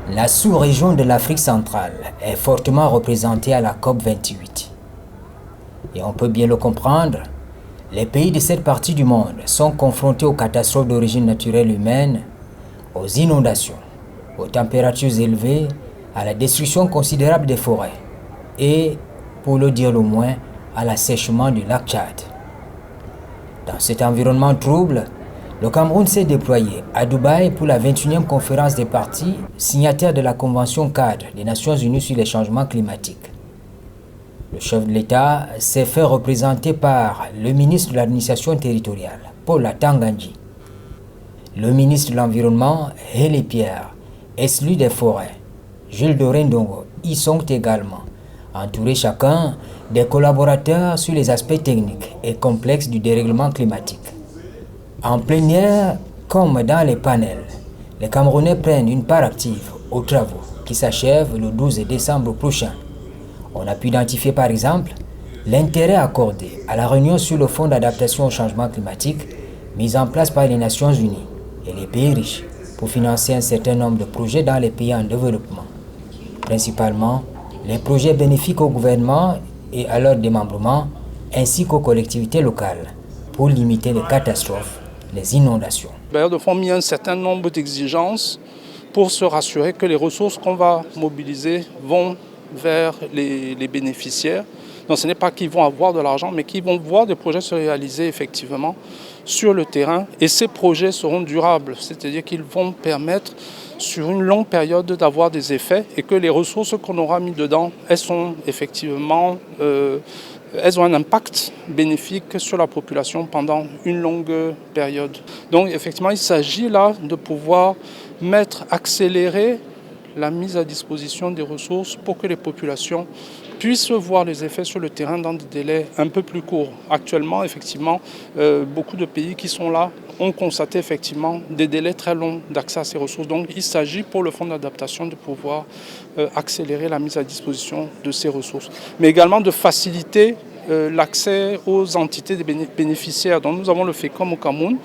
La sous-région de l'Afrique centrale est fortement représentée à la COP28. Et on peut bien le comprendre, les pays de cette partie du monde sont confrontés aux catastrophes d'origine naturelle humaine, aux inondations, aux températures élevées, à la destruction considérable des forêts et, pour le dire au moins, à l'assèchement du lac Tchad. Dans cet environnement trouble, le Cameroun s'est déployé à Dubaï pour la 21e conférence des parties, signataire de la Convention cadre des Nations Unies sur les changements climatiques. Le chef de l'État s'est fait représenter par le ministre de l'administration territoriale, Paul Atanga-Nji, le ministre de l'Environnement, Hélé Pierre, et celui des Forêts, Jules Doré-Ndongo, y sont également, entourés chacun des collaborateurs sur les aspects techniques et complexes du dérèglement climatique. En plénière, comme dans les panels, les Camerounais prennent une part active aux travaux qui s'achèvent le 12 décembre prochain. On a pu identifier par exemple l'intérêt accordé à la réunion sur le Fonds d'adaptation au changement climatique mise en place par les Nations Unies et les pays riches pour financer un certain nombre de projets dans les pays en développement. Principalement, les projets bénéfiques au gouvernement et à leur démembrement, ainsi qu'aux collectivités locales, pour limiter les catastrophes, les inondations. Les bailleurs de fonds ont mis un certain nombre d'exigences pour se rassurer que les ressources qu'on va mobiliser vont vers les bénéficiaires. Donc ce n'est pas qu'ils vont avoir de l'argent, mais qu'ils vont voir des projets se réaliser effectivement sur le terrain. Et ces projets seront durables, c'est-à-dire qu'ils vont permettre sur une longue période d'avoir des effets et que les ressources qu'on aura mis dedans, elles sont effectivement, elles ont un impact bénéfique sur la population pendant une longue période. Donc effectivement, il s'agit là de pouvoir accélérer la mise à disposition des ressources pour que les populations puissent voir les effets sur le terrain dans des délais un peu plus courts. Actuellement, effectivement, beaucoup de pays qui sont là ont constaté effectivement des délais très longs d'accès à ces ressources. Donc il s'agit pour le fonds d'adaptation de pouvoir accélérer la mise à disposition de ces ressources, mais également de faciliter l'accès aux entités des bénéficiaires. Donc nous avons le FECOM au Cameroun,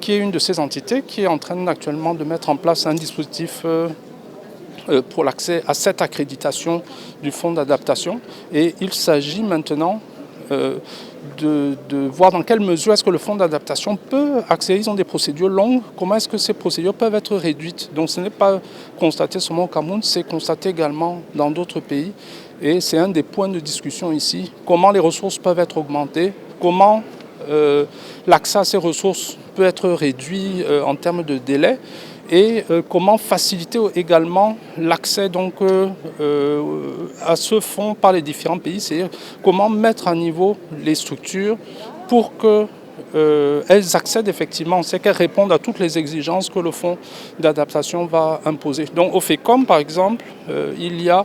qui est une de ces entités qui est en train actuellement de mettre en place un dispositif pour l'accès à cette accréditation du fonds d'adaptation. Et il s'agit maintenant de voir dans quelle mesure est-ce que le fonds d'adaptation peut accéder. Ils ont des procédures longues. Comment est-ce que ces procédures peuvent être réduites? Donc ce n'est pas constaté seulement au Cameroun, c'est constaté également dans d'autres pays. Et c'est un des points de discussion ici. Comment les ressources peuvent être augmentées? Comment l'accès à ces ressources peut être réduit en termes de délai? Et comment faciliter également l'accès à ce fonds par les différents pays, c'est-à-dire comment mettre à niveau les structures pour qu'elles accèdent effectivement, c'est qu'elles répondent à toutes les exigences que le fonds d'adaptation va imposer. Donc au FECOM par exemple, il y a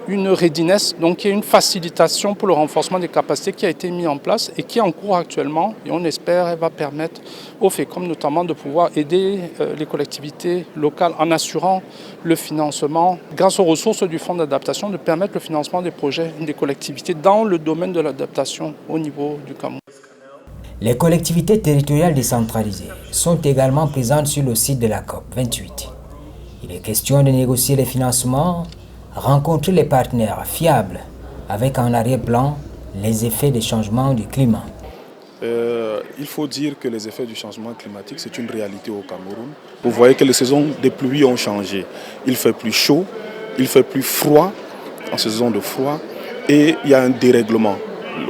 une readiness, donc qui est une facilitation pour le renforcement des capacités qui a été mise en place et qui est en cours actuellement, et on espère elle va permettre au FECOM notamment de pouvoir aider les collectivités locales en assurant le financement grâce aux ressources du fonds d'adaptation, de permettre le financement des projets des collectivités dans le domaine de l'adaptation au niveau du Cameroun. Les collectivités territoriales décentralisées sont également présentes sur le site de la COP28. Il est question de négocier les financements, rencontrer les partenaires fiables avec en arrière-plan les effets des changements du climat. Il faut dire que les effets du changement climatique, c'est une réalité au Cameroun. Vous voyez que les saisons des pluies ont changé. Il fait plus chaud, il fait plus froid en saison de froid et il y a un dérèglement.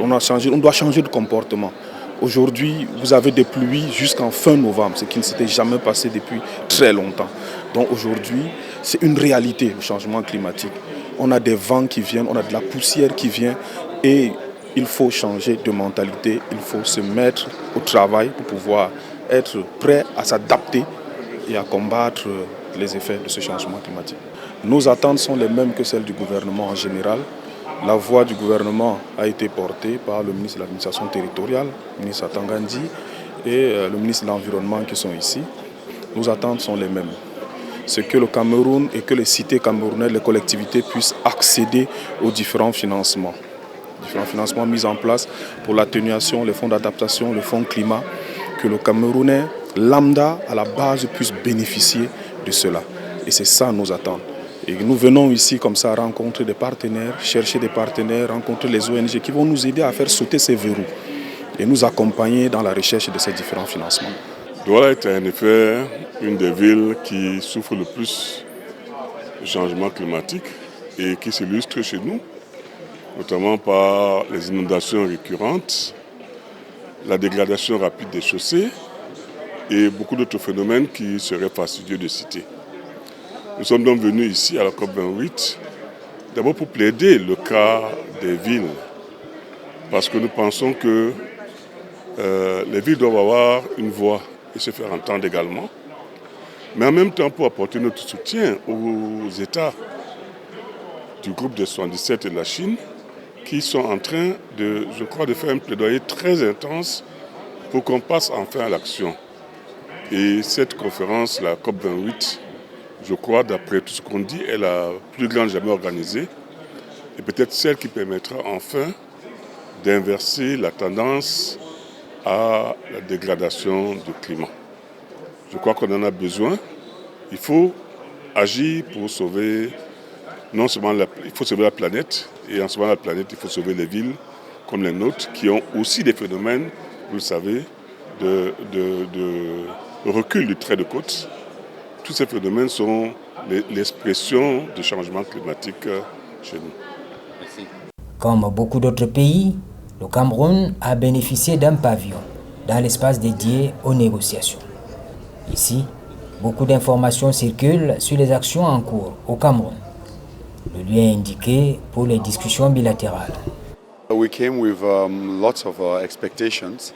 On doit changer de comportement. Aujourd'hui, vous avez des pluies jusqu'en fin novembre, ce qui ne s'était jamais passé depuis très longtemps. Donc aujourd'hui, c'est une réalité, le changement climatique. On a des vents qui viennent, on a de la poussière qui vient et il faut changer de mentalité, il faut se mettre au travail pour pouvoir être prêt à s'adapter et à combattre les effets de ce changement climatique. Nos attentes sont les mêmes que celles du gouvernement en général. La voix du gouvernement a été portée par le ministre de l'administration territoriale, le ministre Atanga-Nji et le ministre de l'Environnement qui sont ici. Nos attentes sont les mêmes. C'est que le Cameroun et que les cités camerounaises, les collectivités puissent accéder aux différents financements. Différents financements mis en place pour l'atténuation, les fonds d'adaptation, le fonds climat, que le Camerounais lambda à la base puisse bénéficier de cela. Et c'est ça nos attentes. Et nous venons ici comme ça rencontrer des partenaires, chercher des partenaires, rencontrer les ONG qui vont nous aider à faire sauter ces verrous et nous accompagner dans la recherche de ces différents financements. Douala est en effet une des villes qui souffre le plus du changement climatique et qui s'illustre chez nous, notamment par les inondations récurrentes, la dégradation rapide des chaussées et beaucoup d'autres phénomènes qui seraient fastidieux de citer. Nous sommes donc venus ici à la COP28, d'abord pour plaider le cas des villes, parce que nous pensons que les villes doivent avoir une voix et se faire entendre également, mais en même temps pour apporter notre soutien aux États du groupe des 77 et de la Chine, qui sont en train de faire un plaidoyer très intense pour qu'on passe enfin à l'action. Et cette conférence, la COP28, je crois, d'après tout ce qu'on dit, est la plus grande jamais organisée et peut-être celle qui permettra enfin d'inverser la tendance à la dégradation du climat. Je crois qu'on en a besoin. Il faut agir pour sauver, non seulement il faut sauver la planète, et en sauvant la planète, il faut sauver les villes comme les nôtres, qui ont aussi des phénomènes, vous le savez, de recul du trait de côte. Tous ces phénomènes sont l'expression du changement climatique chez nous. Merci. Comme beaucoup d'autres pays, le Cameroun a bénéficié d'un pavillon dans l'espace dédié aux négociations. Ici, beaucoup d'informations circulent sur les actions en cours au Cameroun. Le lieu est indiqué pour les discussions bilatérales. We came with lots of expectations.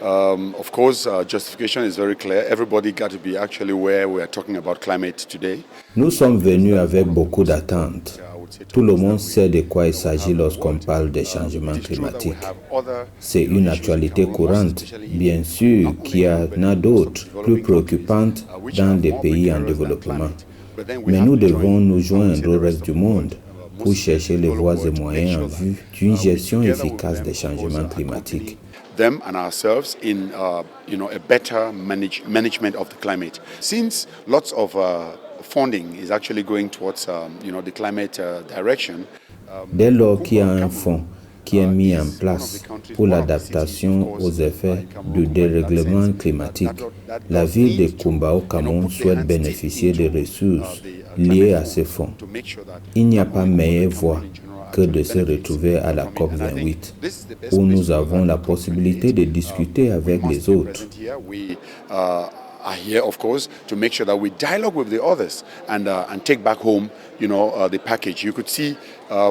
Of course, justification is very clear. Everybody got to be actually where we are talking about climate today. Nous sommes venus avec beaucoup d'attentes. Tout le monde sait de quoi il s'agit lorsqu'on parle des changements climatiques. C'est une actualité courante, bien sûr qu'il y en a d'autres plus préoccupantes dans des pays en développement. Mais nous devons nous joindre au reste du monde pour chercher les voies et moyens en vue d'une gestion efficace des changements climatiques. Them and ourselves in a better management of the climate. Since lots of funding is actually going towards the climate direction. Dès lors qu'il y a un fonds qui est mis en place pour l'adaptation aux effets du dérèglement climatique, la ville de Kumba au Cameroun souhaite bénéficier des ressources liées à ces fonds. Il n'y a pas meilleure voie que de se retrouver à la COP28, où nous avons la possibilité de discuter avec les autres. Are here, of course, to make sure that we dialogue with the others and take back home, the package. You could see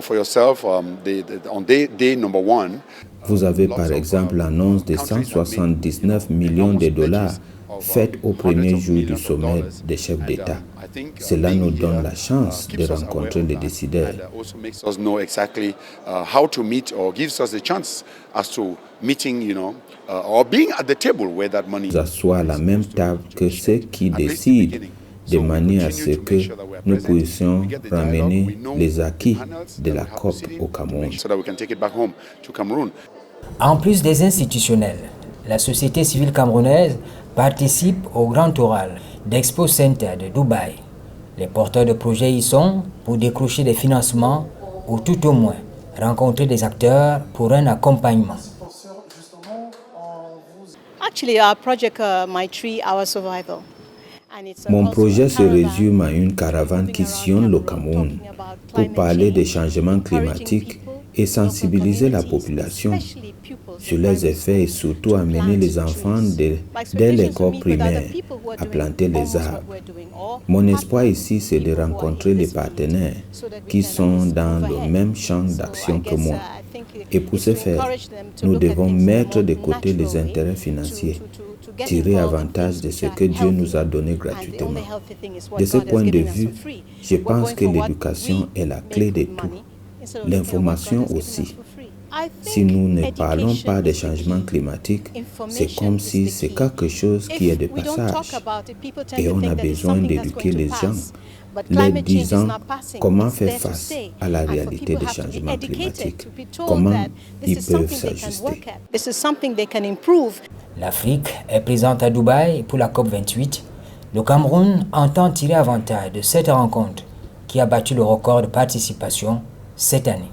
for yourself on day number one. Vous avez par exemple l'annonce de 179 millions de dollars faite au premier jour du sommet des chefs d'État. Cela nous donne la chance de rencontrer les décideurs. Nous asseoir à la même table que ceux qui décident, de manière à ce que nous puissions ramener les acquis de la COP au Cameroun. En plus des institutionnels, la société civile camerounaise participe au Grand Oral d'Expo Center de Dubaï. Les porteurs de projets y sont pour décrocher des financements ou tout au moins rencontrer des acteurs pour un accompagnement. Mon projet se résume à une caravane qui sillonne le Cameroun pour parler des changements climatiques et sensibiliser la population sur les effets et surtout amener les enfants dès l'école primaire à planter les arbres. Mon espoir ici, c'est de rencontrer les partenaires qui sont dans le même champ d'action que moi. Et pour ce faire, nous devons mettre de côté les intérêts financiers, tirer avantage de ce que Dieu nous a donné gratuitement. De ce point de vue, je pense que l'éducation est la clé de tout. L'information aussi. Si nous ne parlons pas des changements climatiques, c'est comme si c'est quelque chose qui est de passage. Et on a besoin d'éduquer les gens, leur disant comment faire face à la réalité des changements climatiques, comment ils peuvent s'ajuster. L'Afrique est présente à Dubaï pour la COP28 Le Cameroun entend tirer avantage de cette rencontre qui a battu le record de participation cette année.